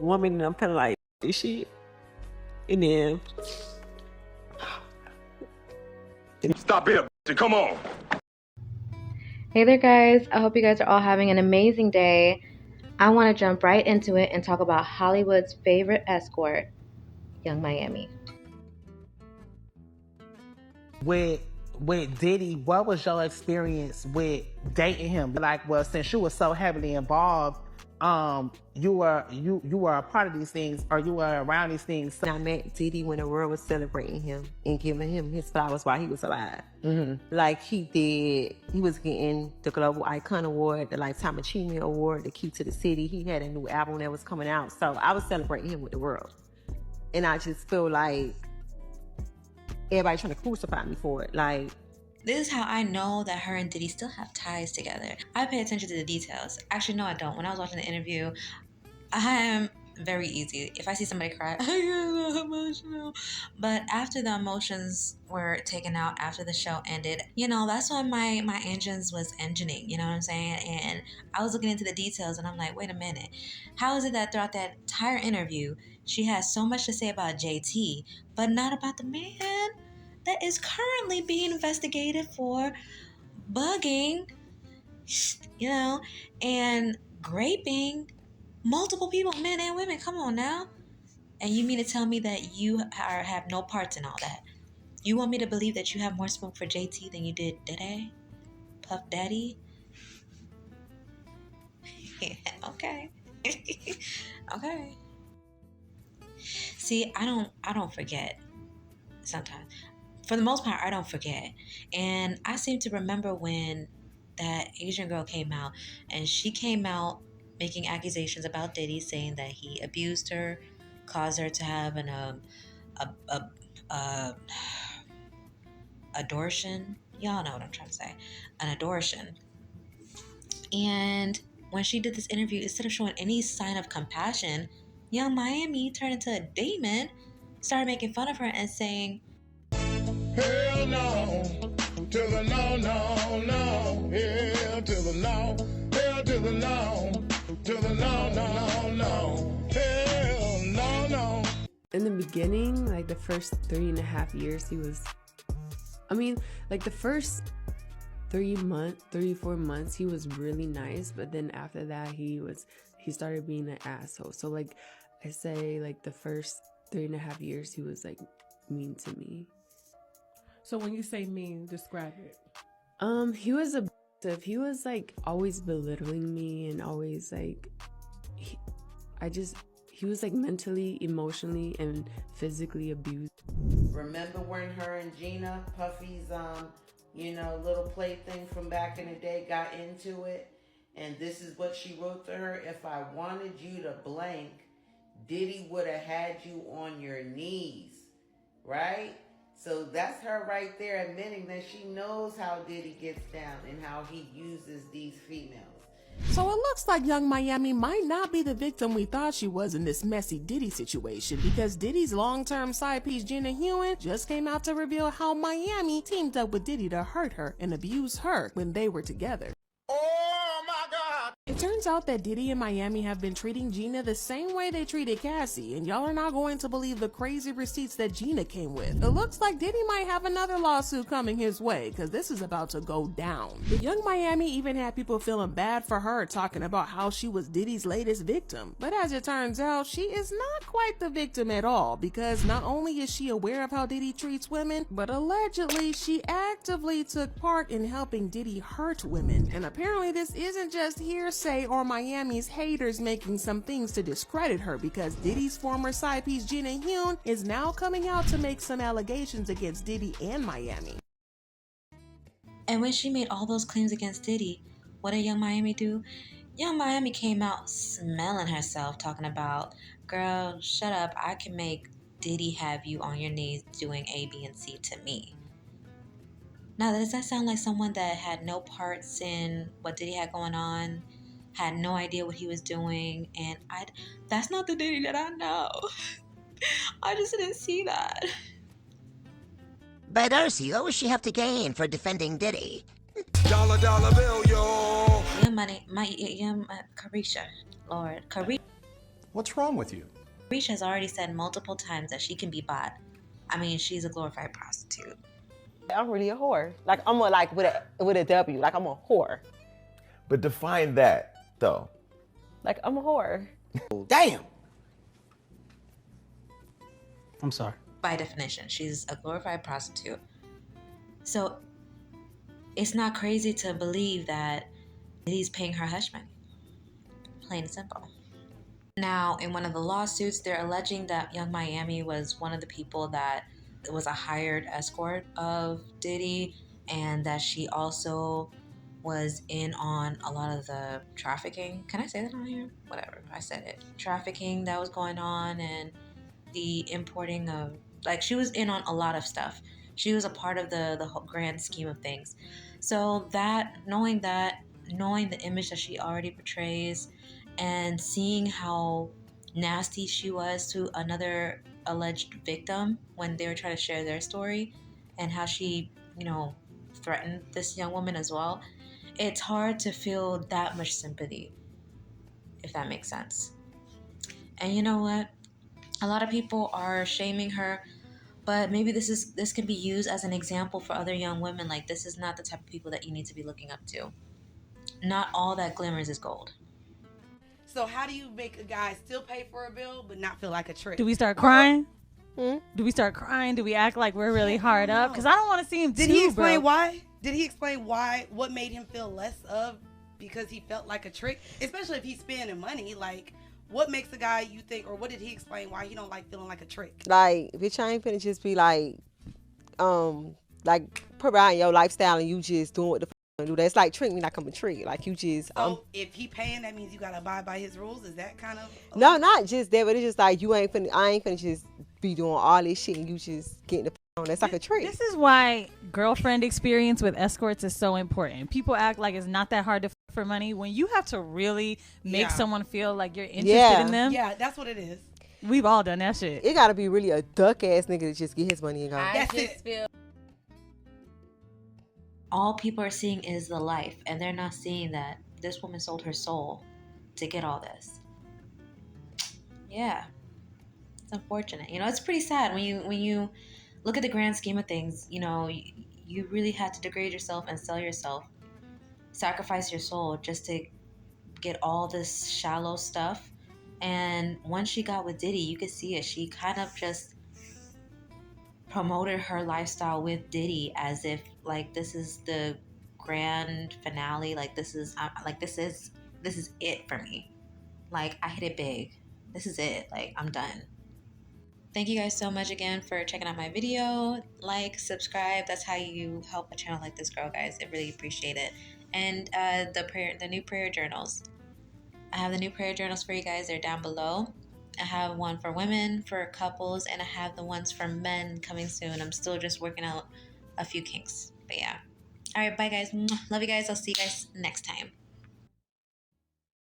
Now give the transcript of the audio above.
woman, and I'm kind of like, this shit. And then Stop it, come on. Hey there, guys. I hope you guys are all having an amazing day. I want to jump right into it and talk about Hollywood's favorite escort, Young Miami. With Diddy, what was your experience with dating him? Like, well, since you were so heavily involved, you were a part of these things, or you were around these things. I met Diddy when the world was celebrating him and giving him his flowers while he was alive. Mm-hmm. Like he was getting the Global Icon Award, the Lifetime Achievement Award, the Key to the City. He had a new album that was coming out. So I was celebrating him with the world. And I just feel like everybody trying to crucify me for it. Like, this is how I know that her and Diddy still have ties together. I pay attention to the details. Actually, no, I don't. When I was watching the interview, I am very easy. If I see somebody cry, I get emotional. But after the emotions were taken out, after the show ended, that's when my engines was engineing, you know what I'm saying? And I was looking into the details and I'm like, wait a minute. How is it that throughout that entire interview, she has so much to say about JT, but not about the man that is currently being investigated for bugging, and raping multiple people, men and women. Come on now. And you mean to tell me that you have no parts in all that? You want me to believe that you have more smoke for JT than you did Dede? Puff Daddy? Yeah, okay. Okay. See, I don't forget sometimes. For the most part, I don't forget. And I seem to remember when that Asian girl came out, and she came out making accusations about Diddy, saying that he abused her, caused her to have an abortion. Y'all know what I'm trying to say, an abortion. And when she did this interview, instead of showing any sign of compassion, Young Miami turned into a demon, started making fun of her and saying, Hell no, to the no, no, no. Hell to the no, hell to the no, to the no, no, no. Hell no, no. In the beginning, like the first 3.5 years, the first 4 months, he was really nice. But then after that, he started being an asshole. So like I say, like the first 3.5 years, he was like mean to me. So when you say mean, describe it. He was abusive. He was like always belittling me and always like, he was like mentally, emotionally, and physically abused. Remember when her and Gina, Puffy's, little plaything from back in the day, got into it? And this is what she wrote to her: if I wanted you to blank, Diddy would have had you on your knees, right? So that's her right there admitting that she knows how Diddy gets down and how he uses these females. So it looks like Young Miami might not be the victim we thought she was in this messy Diddy situation, because Diddy's long-term side piece Gina Hewen just came out to reveal how Miami teamed up with Diddy to hurt her and abuse her when they were together. Oh my God. It turns out that Diddy and Miami have been treating Gina the same way they treated Cassie, and y'all are not going to believe the crazy receipts that Gina came with. It looks like Diddy might have another lawsuit coming his way, because this is about to go down. The Young Miami even had people feeling bad for her, talking about how she was Diddy's latest victim. But as it turns out, she is not quite the victim at all, because not only is she aware of how Diddy treats women, but allegedly she actively took part in helping Diddy hurt women. And apparently this isn't just hearsay or Miami's haters making some things to discredit her, because Diddy's former side piece Gina Hewen is now coming out to make some allegations against Diddy and Miami. and when she made all those claims against Diddy, what did Young Miami do? Young Miami came out smelling herself, talking about, girl, shut up, I can make Diddy have you on your knees doing A, B, and C to me. Now, does that sound like someone that had no parts in what Diddy had going on, had no idea what he was doing, and that's not the Diddy that I know. I just didn't see that. But Darcy, what would she have to gain for defending Diddy? Dollar bill, yo. Carisha. Lord, Carisha. What's wrong with you? Risha has already said multiple times that she can be bought. I mean, she's a glorified prostitute. I'm really a whore. Like I'm a like with a W. Like I'm a whore. But define that, though. Like I'm a whore. Damn. I'm sorry. By definition, she's a glorified prostitute. So it's not crazy to believe that he's paying her hush money. Plain and simple. Now, in one of the lawsuits, they're alleging that Young Miami was one of the people that was a hired escort of Diddy, and that she also was in on a lot of the trafficking. Can I say that on here? Whatever, I said it. Trafficking that was going on, and the importing of, like, she was in on a lot of stuff. She was a part of the whole grand scheme of things. So knowing the image that she already portrays, and seeing how nasty she was to another alleged victim when they were trying to share their story, and how she, threatened this young woman as well, it's hard to feel that much sympathy, if that makes sense. And you know what? A lot of people are shaming her, but maybe this can be used as an example for other young women. Like, this is not the type of people that you need to be looking up to. Not all that glimmers is gold. So how do you make a guy still pay for a bill but not feel like a trick? Do we start crying? Do we start crying? Do we act like we're really hard up? Because I don't want to see him Did he explain why? Did he explain why? What made him feel less of because he felt like a trick? Especially if he's spending money. Like, what makes a guy, you think, or what did he explain why he don't like feeling like a trick? Like, bitch, I ain't finna just be like providing your lifestyle and you just doing what the f do. That's like treat me like I'm a trick. Like you just. So if he paying, that means you gotta abide by his rules. Is that kind of? No, not just that, but it's just like I ain't finna just be doing all this shit and you just getting the on. That's like a trick. This is why girlfriend experience with escorts is so important. People act like it's not that hard to for money when you have to really make someone feel like you're interested in them. Yeah, that's what it is. We've all done that shit. It gotta be really a duck ass nigga to just get his money and go. That's it. All people are seeing is the life, and they're not seeing that this woman sold her soul to get all this. Yeah, it's unfortunate. It's pretty sad when you look at the grand scheme of things. You really had to degrade yourself and sell yourself, sacrifice your soul just to get all this shallow stuff. And once she got with Diddy, you could see it. She kind of just promoted her lifestyle with Diddy as if like this is the grand finale. Like this is it for me. Like I hit it big. This is it. Like I'm done. Thank you guys so much again for checking out my video. Like, subscribe. That's how you help a channel like this grow, guys. I really appreciate it. And the new prayer journals. I have the new prayer journals for you guys. They're down below. I have one for women, for couples, and I have the ones for men coming soon. I'm still just working out a few kinks. But yeah. All right, bye guys. Love you guys. I'll see you guys next time.